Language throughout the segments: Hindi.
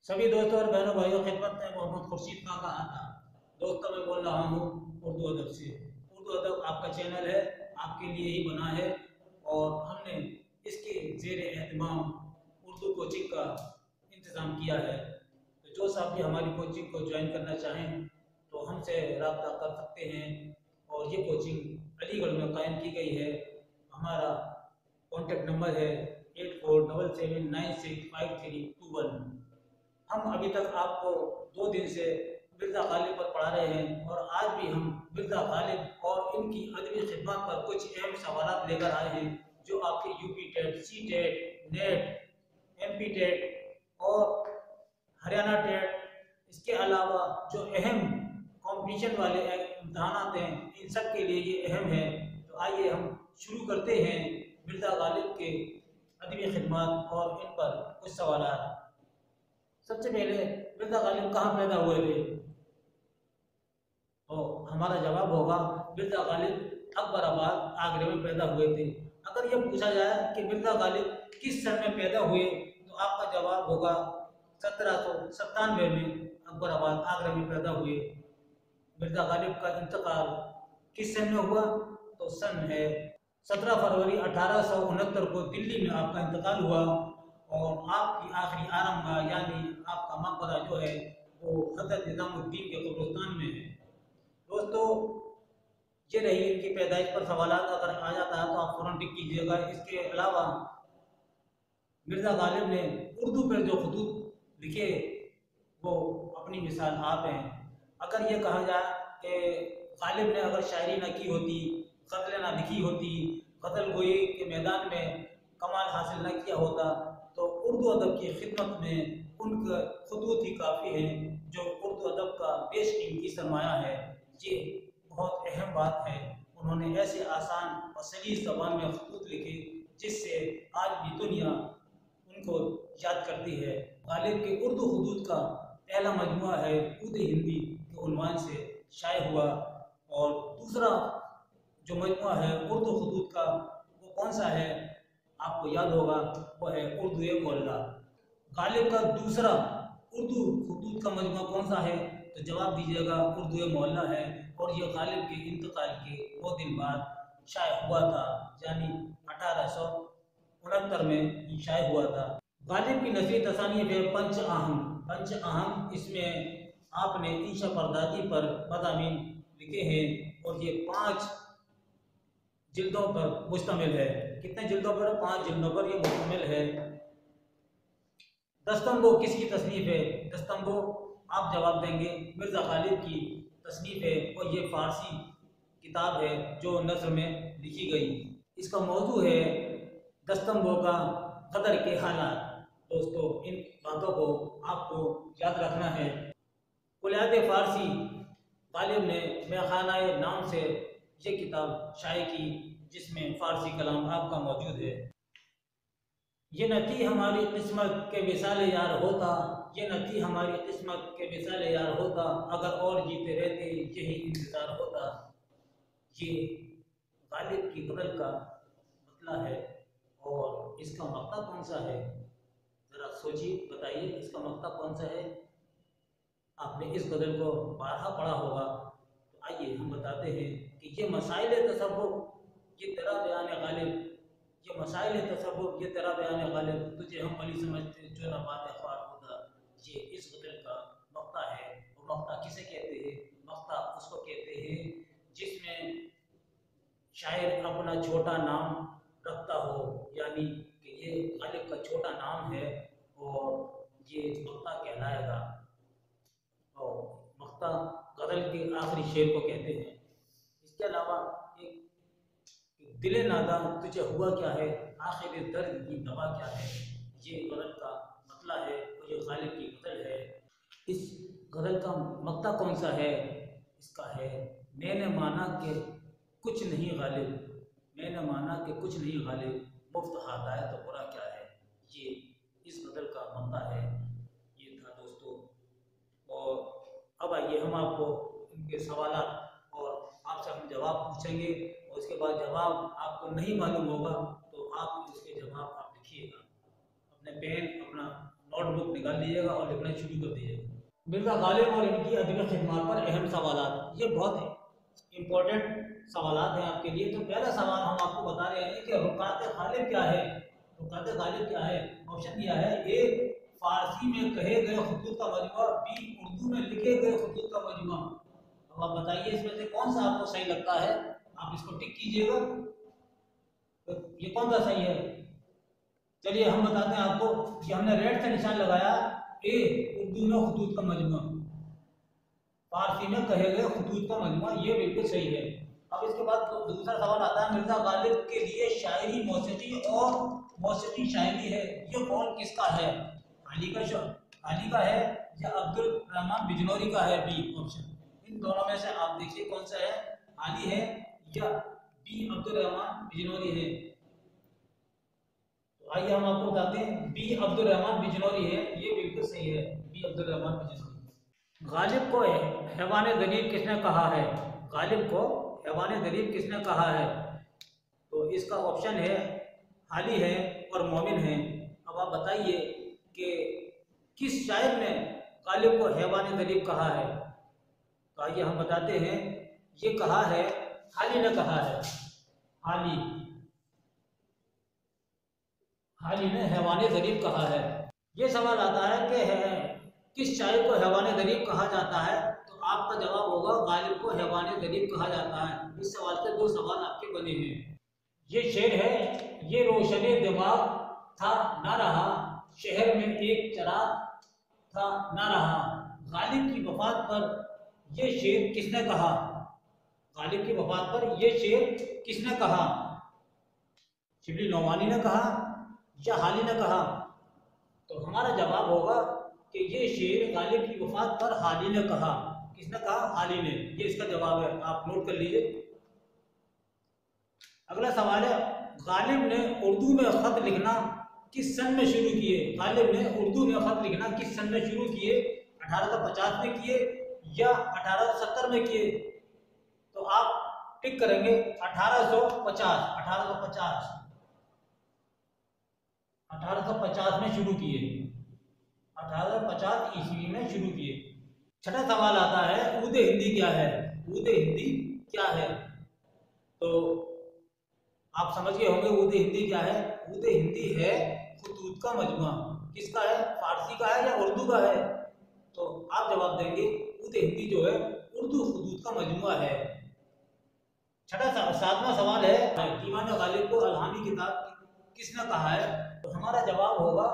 सभी दोस्तों और बहनों भाइयों, खिदमत में मोहम्मद खुर्शीद खां का आता। दोस्तों, मैं बोल रहा हूँ उर्दू अदब से। उर्दू अदब आपका चैनल है, आपके लिए ही बना है और हमने इसके ज़ेर एहतमाम उर्दू कोचिंग का इंतज़ाम किया है। तो जो साहब भी हमारी कोचिंग को ज्वाइन करना चाहें तो हमसे रब्ता कर सकते हैं। और ये कोचिंग अलीगढ़ में कायम की गई है। हमारा कॉन्टेक्ट नंबर है 8477965321। हम अभी तक आपको 2 दिन से मिर्ज़ा गालिब पर पढ़ा रहे हैं और आज भी हम मिर्ज़ा गालिब और इनकी अदबी खिदमत पर कुछ अहम सवाल लेकर आए हैं जो आपके UP TET, C TET, NET, MP TET और हरियाणा टेट, इसके अलावा जो अहम कंपटीशन वाले इम्तहान हैं, इन सब के लिए ये अहम है। तो आइए हम शुरू करते हैं मिर्ज़ा गालिब के अदबी खिदमत और इन पर कुछ सवाल। सबसे पहले मिर्ज़ा गालिब कहाँ पैदा हुए थे? तो हमारा जवाब होगा मिर्ज़ा गालिब अकबराबाद, आगरे में पैदा हुए थे। अगर यह पूछा जाए कि मिर्ज़ा गालिब किस सन में पैदा हुए तो आपका जवाब होगा 1797 में अकबराबाद, आगरे में पैदा हुए। मिर्ज़ा गालिब का इंतकाल किस सन में हुआ? तो सन है 17 फरवरी 1869 को दिल्ली में आपका इंतकाल हुआ और आपकी आखिरी आरामगाह यानी आपका मकबरा जो है वो हज़रत निज़ामुद्दीन के कब्रिस्तान में है। दोस्तों, ये रही इनकी पैदाइश पर सवाल। अगर आ जाता है तो आप फौरन टिक कीजिएगा। इसके अलावा मिर्ज़ा गालिब ने उर्दू पर जो खुतूत लिखे वो अपनी मिसाल आप हैं। अगर ये कहा जाए कि गालिब ने अगर शायरी ना की होती, गज़लें ना लिखी होती, गज़ल गोई के मैदान में कमाल हासिल न किया होता तो उर्दू अदब की खिदमत में उनका खुतूत ही काफ़ी है, जो उर्दू अदब का बेशकीमती सरमाया है। ये बहुत अहम बात है। उन्होंने ऐसे आसान और सलीस ज़बान में खुतूत लिखे जिससे आज भी दुनिया उनको याद करती है। गालिब के उर्दू खुतूत का पहला मजमुआ है उर्दू हिंदी के उन्वान से शाये हुआ और दूसरा जो मजमुआ है उर्दू खुतूत का वो कौन सा है आपको याद होगा, वो है उर्दू मोहल्ला। गालिब का दूसरा उर्दू खुतूत का मजमुआ कौन सा है? तो जवाब दीजिएगा उर्दू मोहल्ला है और ये गालिब के इंतकाल के 2 दिन बाद शाये हुआ था, यानी 1869 में शाये हुआ था। गालिब की नसरी तसानीफ है पंच आहम। पंच आहम, इसमें आपने इंशा पर्दाती पर मज़ामीन लिखे हैं और ये 5 जिल्दों पर मुश्तमिल है। कितने जिल्दों पर? 5 जिल्दों पर ये मुश्तमिल है। दस्तंगो किसकी तसनीफ है? दस्तंगो आप जवाब देंगे मिर्ज़ा गालिब की तसनीफ है और ये फ़ारसी किताब है जो नज़्र में लिखी गई। इसका मौजू है दस्तंगो का कदर के हालात। दोस्तों, इन बातों को आपको याद रखना है। कुलियात फ़ारसी, गालिब ने मेखानाए नाम से ये किताब शाये की जिसमें फ़ारसी कलाम आपका मौजूद है। ये न थी हमारी किस्मत के विसाल यार होता, ये न थी हमारी किस्मत के विसाल यार होता, अगर और जीते रहते यही इंतज़ार होता। ये गालिब की गज़ल का मतला है और इसका मक्ता कौन सा है? ज़रा सोचिए, बताइए इसका मक्ता कौन सा है? आपने इस गज़ल को बारहा पढ़ा होगा। तो आइए हम बताते हैं कि ये मसाइल तसव्वुफ़ ये तेरा बयान गालिब, ये मसाइल तसव्वुफ़ ये तेरा बयान गालिब, तुझे हम वली समझते जो ना बात ख्वार होता। ये इस गज़ल का मक्ता है। और मक्ता किसे कहते हैं? मक्ता उसको कहते हैं जिसमें शायर अपना छोटा नाम रखता हो, यानी कि ये गालिब का छोटा नाम है और ये मक्ता कहलाएगा। और मक्ता गज़ल के आखिरी शेर को कहते हैं। इसके अलावा एक दिले नादा तुझे हुआ क्या है, आखिर दर्द की दवा क्या है, ये गज़ल का मतला है और ये गालिब की गज़ल है। इस गज़ल का मक्ता कौन सा है? इसका है मैंने माना कि कुछ नहीं गालिब, मैंने माना कि कुछ नहीं गालिब, मुफ्त हाथ आए तो बुरा क्या है। ये इस गज़ल का मक्ता है। ये था दोस्तों। और अब आइए हम आपको इनके सवालात और आपसे हम जवाब पूछेंगे और उसके बाद जवाब आपको नहीं मालूम होगा तो आप इसके जवाब आप लिखिएगा। अपने पेन अपना नोट नोटबुक निकाल लीजिएगा और लिखना शुरू कर दीजिएगा। मिर्ज़ा गालिब और इनकी अदबी खिदमत पर अहम सवालात, ये बहुत इम्पोर्टेंट सवालात हैं आपके लिए। तो पहला सवाल हम आपको बता रहे हैं कि रुकात गालिब क्या है। रुकात गालिब क्या है? ऑप्शन दिया है, ए फारसी में कहे गए खुतूत का मजमूआ, बी उर्दू में लिखे गए खुतूत का मजमूआ। अब आप बताइए इसमें से कौन सा आपको सही लगता है, आप इसको टिक कीजिएगा। तो ये कौन सा सही है? चलिए हम बताते हैं आपको कि हमने रेड से निशान लगाया, ए उर्दू में खुतूत का मजमूआ, फारसी में कहे गए खुतूत का मजमूआ, ये बिल्कुल सही है। अब इसके बाद दूसरा सवाल आता है, मिर्ज़ा गालिब के लिए शायरी मौसीकी और मौसीकी शायरी है, ये कौन किसका है? अली का है या अब्दुल रहमान बिजनौरी का है? B option. इन दोनों में से आप देखिए कौन सा है, अली है या बी अब्दुल रहमान बिजनौरी है। तो आइए हम आपको बताते हैं, बी अब्दुल रहमान बिजनौरी है, ये बिल्कुल सही है, बी अब्दुल रहमान बिजनौरी। गालिब को हैवान गरीब किसने कहा है? गालिब को हैवान गरीब किसने कहा है? तो इसका ऑप्शन है अली है और मोमिन है। अब आप बताइए कि किस शायर ने गालिब को हैवान गरीब कहा है? तो आइए हम बताते हैं, ये कहा है हाली ने कहा है, हाली ने हैवान गरीब कहा है। ये सवाल आता है कि किस शायर को हैवान गरीब कहा जाता है? तो आपका जवाब होगा गालिब को हैवान गरीब कहा जाता है। इस सवाल से दो सवाल आपके बने हैं। ये शेर है, ये रोशनी दिमाग था ना रहा, शहर में एक चराग था ना रहा। गालिब की वफात पर ये शेर किसने कहा? गालिब की वफात पर ये शेर किसने कहा? शिबली नौमानी ने कहा या हाली ने कहा? तो हमारा जवाब होगा कि ये शेर गालिब की वफात पर हाली ने कहा। किसने कहा? हाली ने। ये इसका जवाब है, आप नोट कर लीजिए। अगला सवाल है, गालिब ने उर्दू में खत लिखना किस सन में शुरू किए? गालिब ने उर्दू में खत लिखना किस सन में शुरू किए? 1850 में किए या 1870 में किए? तो आप टिक करेंगे 1850, 1850 में शुरू किए, 1850 ईस्वी में शुरू किए। छठा सवाल आता है, ऊद हिंदी क्या है? ऊद हिंदी क्या है? तो आप समझ गए होंगे ऊद हिंदी क्या है। ऊद हिंदी है खुतूत का मजमूआ। किसका है? फारसी का है या उर्दू का है? तो आप जवाब देंगे ऊद हिंदी जो है उर्दू खुतूत का मजमूआ है। सातवां सवाल है, दीवान गालिब को अलहामी किताब किसने कहा है? तो हमारा जवाब होगा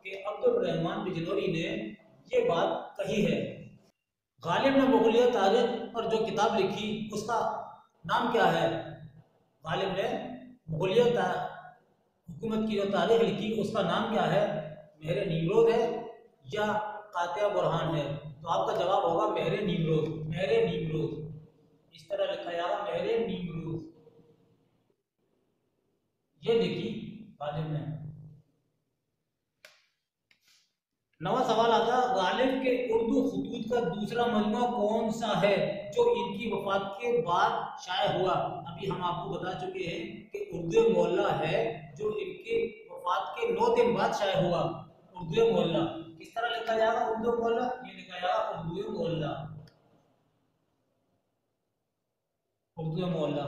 कि अब्दुल रहमान बिजनौरी ने ये बात कही है। गालिब ने मुगलिया तारीख पर जो किताब लिखी उसका नाम क्या है? गालिब ने मुगलिया हुकूमत की जो तारीख लिखी उसका नाम क्या है? मेहरे नीमरोज है या कातिया बुरहान है? तो आपका जवाब होगा मेहरे नीमरोज, मेहरे नीमरोज। इस तरह लिखा जाएगा, मेहरे नीमरोज, ये लिखी गालिब ने। नवा सवाल आता है, गालिब के उर्दू खुतूत का दूसरा मजमूआ कौन सा है जो इनकी वफात के बाद शाये हुआ? अभी हम आपको बता चुके हैं कि उर्दू मोहल्ला है जो इनके वफात के 9 दिन बाद शाये हुआ। उर्दू मोहल्ला किस तरह लिखा जाएगा? उर्दू मोहल्ला, ये लिखा जाएगा उर्दू मोहल्ला, उर्दू मोहल्ला।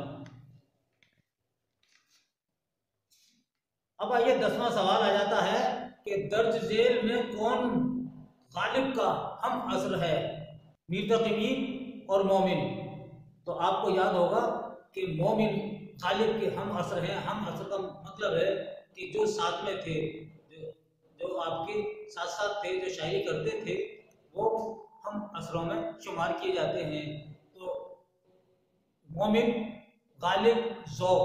अब आइए 10वां सवाल आ जाता है कि दर्ज झेल में कौन गालिब का हम असर है? मीर तकीमी और मोमिन। तो आपको याद होगा कि मोमिन गालिब के हम असर हैं। हम असर का मतलब है कि जो साथ में थे, जो आपके साथ साथ थे, जो शायरी करते थे, वो हम असरों में शुमार किए जाते हैं। तो मोमिन, गालिब, ज़ौक़,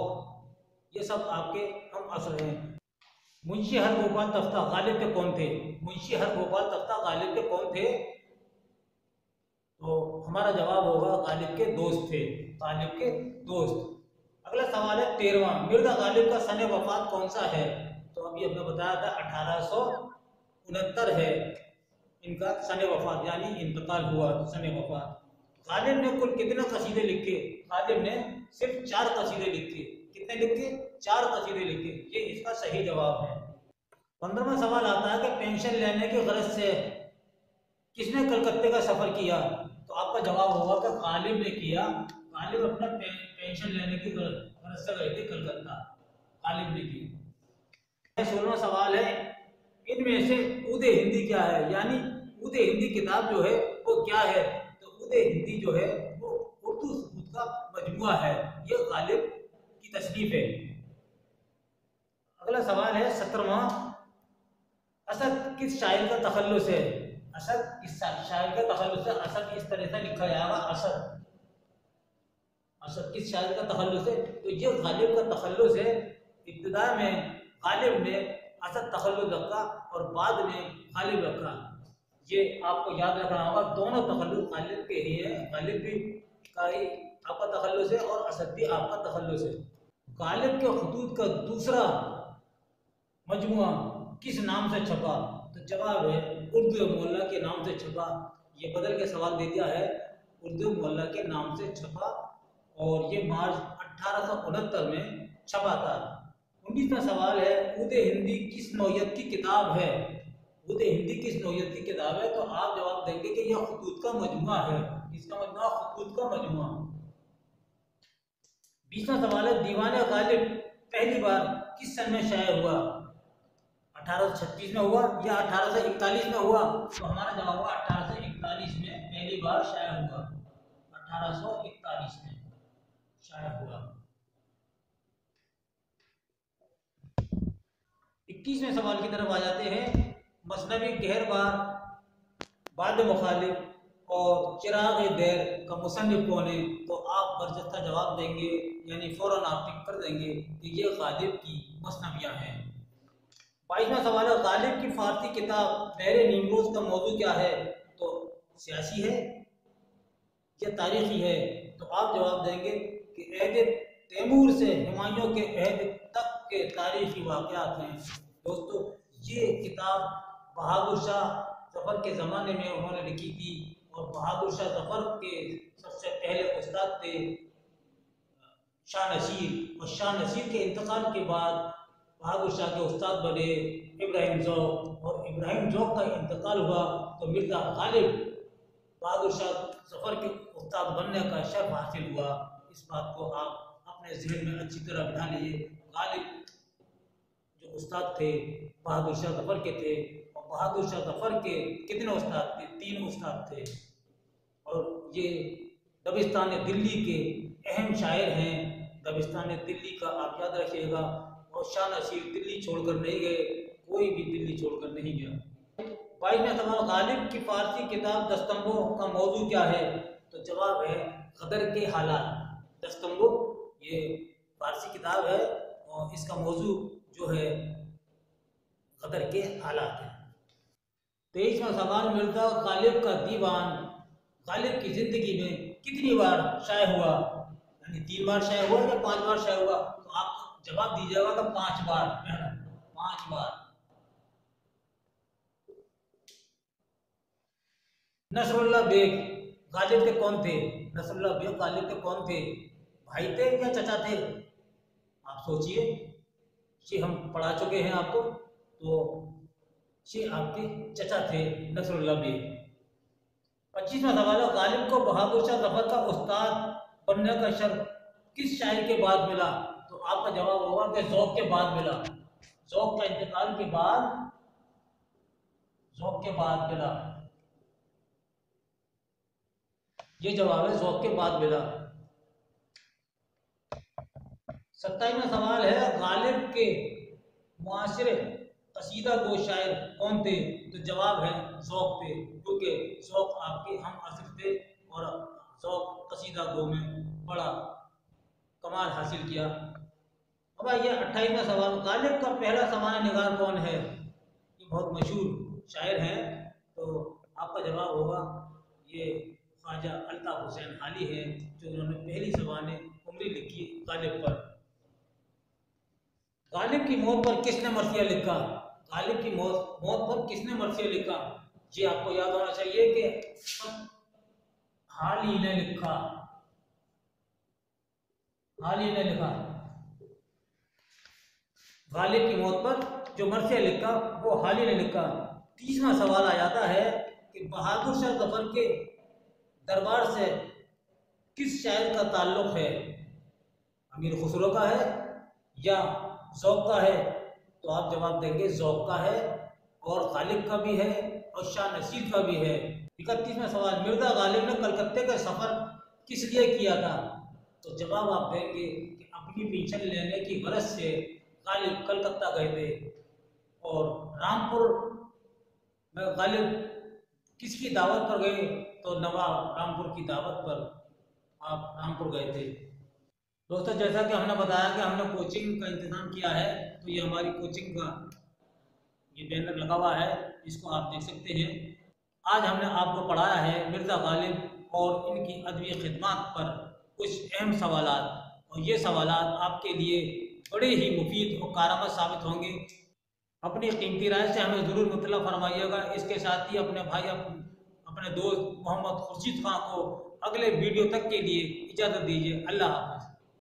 ये सब आपके हम असर हैं। मुंशी हर गोपाल तफ्ता गालिब के कौन थे? मुंशी हर गोपाल तफ्ता गालिब के कौन थे? तो हमारा जवाब होगा गालिब के दोस्त थे, गालिब के दोस्त। अगला सवाल है 13वां, मिर्ज़ा गालिब का सन वफात कौन सा है? तो अभी हमने बताया था 1869 है इनका सन वफात, यानी इंतकाल हुआ, सन वफात। गालिब ने कुल कितने कसीदे लिखे? गालिब ने सिर्फ 4 कसीदे लिखे। कितने लिखे? 4 कसीदे लिखे। ये इसका सही जवाब है। 15वां सवाल आता है कि पेंशन लेने की गरज से किसने कलकत्ते का सफर किया? तो आपका जवाब होगा कि गालिब ने किया। गालिब अपना पेंशन लेने की गरज से गए थे कलकत्ता, गालिब ने की। 16वां सवाल है, इनमें से उदय हिंदी क्या है? यानी उदय हिंदी किताब जो है वो क्या है? तो उदय हिंदी जो है वो उर्दू सूरत का मजमुआ है, ये गालिब की तसनीफ है। अगला सवाल है 17वां, असद किस शायर का तखल्लुस है? असद किस शायर का तखल्लुस है? असद इस तरह से लिखा जाएगा, असद। असद किस शायर का तखल्लुस है? तो ये गालिब का तखल्लुस है। इब्तिदा में गालिब ने असद तखल्लुस रखा और बाद में गालिब रखा। ये आपको याद रखना होगा, दोनों तखल्लुस गालिब के ही है। गालिब भी का ही आपका तखल्लुस है और असद भी आपका तखल्लुस है। गालिब के खतूत का दूसरा मजमुआ किस नाम से छपा? तो जवाब है उर्दू मोहल्ला के नाम से छपा। ये बदल के सवाल दे दिया है, उर्दू मोहल्ला के नाम से छपा और ये मार्च 1869 में छपा था। 19वां सवाल है, उदय हिंदी किस नौयत की किताब है? उदय हिंदी किस नौयत की किताब है? तो आप जवाब देंगे कि यह खतूत का मजमुआ है। इसका मजमुआ खतूत का मजमुआ। 20वां सवाल है, दीवाने गालिब पहली बार किस सन में शाया हुआ? 1836 में हुआ या 1841 में हुआ? तो हमारा जवाब हुआ 1841 में पहली बार शाया हुआ। 1841 में शाया हुआ। 21वें सवाल की तरफ आ जाते हैं। मसनवी गहरबार, बाद मुखालिफ और चिराग देर का मुसन्निफ कौन है? तो आप बरजस्ता जवाब देंगे, यानी फौरन आप टिक कर देंगे कि ये गालिब की मसनवियाँ हैं। 22वां सवाल है, गालिब की फारसी किताब बहरे नीमरोज का मौजू क्या है? तो सियासी है या तारीखी है? तो आप जवाब देंगे कि अहद तैमूर से हुमायूं के अहद तक के तारीखी वाक़यात हैं। दोस्तों, ये किताब बहादुर शाह जफर के ज़माने में उन्होंने लिखी थी और बहादुर शाह जफर के सबसे पहले उस्ताद थे शाह नसीर, और शाह नसीर के इंतकाल के बाद बहादुर शाह के उस्ताद बने इब्राहिम ज़ौक़, और इब्राहिम ज़ौक़ का इंतकाल हुआ तो मिर्ज़ा गालिब बहादुर शाह जफर के उस्ताद बनने का शर्फ हासिल हुआ। इस बात को आप अपने ज़हन में अच्छी तरह बिठा लीजिए। गालिब जो उस्ताद थे बहादुर शाह जफर के थे, और बहादुर शाह जफर के कितने उस्ताद थे? 3 उस्ताद थे, और ये दबिस्तान दिल्ली के अहम शायर हैं। दबिस्तान दिल्ली का आप याद रखिएगा। और शाह नसीर दिल्ली छोड़कर नहीं गए, कोई भी दिल्ली छोड़कर नहीं गया। 22वां सवाल, गालिब की फारसी किताब दस्तंबों का मौजू क्या है? तो जवाब है गदर के हालात। दस्तंबों ये फारसी किताब है और इसका मौजू जो है गदर के हालात है। 23वां सवाल, मिर्ज़ा गालिब का दीवान गालिब की जिंदगी में कितनी बार शाया हुआ? यानी 3 बार शाया हुआ या 5 बार शाया हुआ? तो आप जवाब दीजिएगा कि 5 बार। 5 बार। नसरुल्लाह बेग गालिब के कौन थे? नसरुल्लाह बेग गालिब के कौन थे? भाई थे या चचा थे? आप सोचिए, ये हम पढ़ा चुके हैं आपको, तो ये आपके चचा थे नसरुल्लाह बेग। 25वां सवाल है, गालिब को बहादुर शाह जफर का उस्ताद बनने का शर्फ किस शायर के बाद मिला? तो आपका जवाब होगा कि ज़ौक़ के बाद मिला। ज़ौक़ का इंतकाल के बाद, ज़ौक़ के बाद मिला। ये जवाब है, ज़ौक़ के बाद मिला। 27वां सवाल है, गालिब के मुआसिर कसीदा गो शायर कौन थे? तो जवाब है ज़ौक़ थे, क्योंकि ज़ौक़ आपके हम असर थे और ज़ौक़ कसीदा गो में बड़ा कमाल हासिल किया। अब आइए 28वां सवाल, गालिब का पहला सामान्य निगार कौन है? ये बहुत मशहूर शायर हैं, तो आपका जवाब होगा ये ख्वाजा अल्ताफ़ हुसैन हाली है, जो उन्होंने पहली ज़बान उमरी लिखी गालिब पर। गालिब की मौत पर किसने मरसिया लिखा? गालिब की मौत पर किसने मरसिया लिखा? ये आपको याद होना चाहिए कि हाली ने लिखा, हाली ने लिखा। गालिब की मौत पर जो मरसिया लिखा वो हाली ने लिखा। 30वां सवाल आ जाता है कि बहादुर शाह जफर के दरबार से किस शायर का ताल्लुक है, अमीर खुसरो का है या ज़ौक़ का है? तो आप जवाब देंगे ज़ौक़ का है, और गालिब का भी है और शाह नसीर का भी है। 31वां सवाल, मिर्ज़ा गालिब ने कलकत्ते का सफ़र किस लिए किया था? तो जवाब आप देंगे कि अपनी पेंशन लेने की गरज से गालिब कलकत्ता गए थे। और रामपुर में गालिब किसकी दावत पर गए? तो नवाब रामपुर की दावत पर आप रामपुर गए थे। दोस्तों, जैसा कि हमने बताया कि हमने कोचिंग का इंतज़ाम किया है, तो ये हमारी कोचिंग का ये बैनर लगा हुआ है, इसको आप देख सकते हैं। आज हमने आपको पढ़ाया है मिर्ज़ा गालिब और इनकी अदबी खिदमत पर कुछ अहम सवालात, और ये सवालात आपके लिए बड़े ही मुफीद और कारगर साबित होंगे। अपनी कीमती राय से हमें ज़रूर मुतला फरमाइएगा। इसके साथ ही अपने भाई अपने दोस्त मोहम्मद खुर्शीद खां को अगले वीडियो तक के लिए इजाज़त दीजिए। अल्लाह हाफ़िज़।